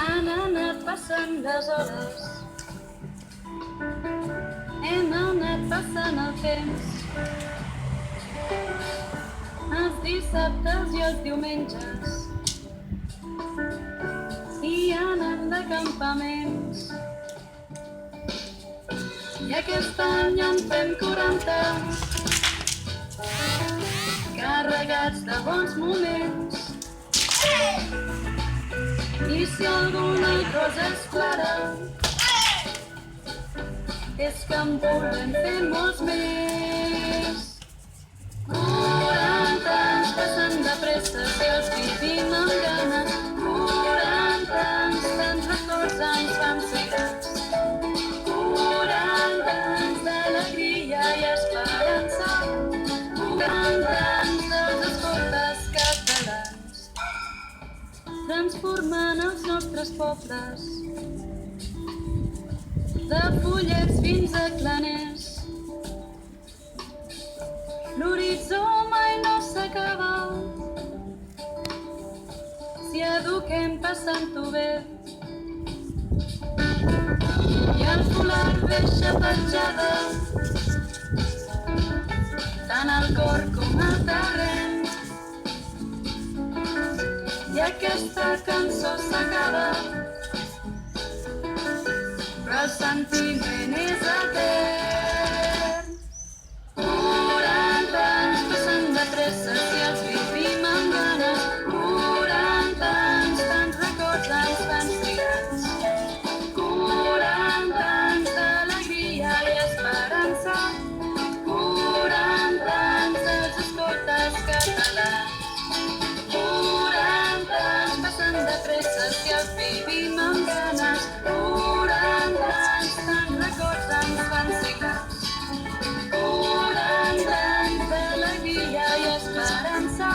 Han anat passant les hores, hem anat passant el temps, els dissabtes i els diumenges, i anat de campaments. I aquest any en fem 40, carregats de bons moments. I si alguna cosa és clara, és que en volem fer molts més. 40 anys passen de pressa si els vivim amb ganes. 40 anys, tants records anys van ser grans. 40 anys d'alegria i esperança. 40 anys dels escoltes catalans, transformant els nostres pobles, de Fullets fins a Claners. L'horitzó mai no s'acaba, si eduquem passant-ho bé. I el polar deixa petjada, tant al cor com al terreny. I aquesta cançó s'acaba, però el sentiment és etern. 40 anys passen de pressa si els vivim amb ganes. 40 anys, tants records ens fan ser grans. 40 anys d'alegria i esperança. 40 anys dels escoltes catalans. 40 anys passen de pressa si els vivim amb ganes. 40 anys, tants records ens fan ser grans. 40 anys d'alegria i esperança.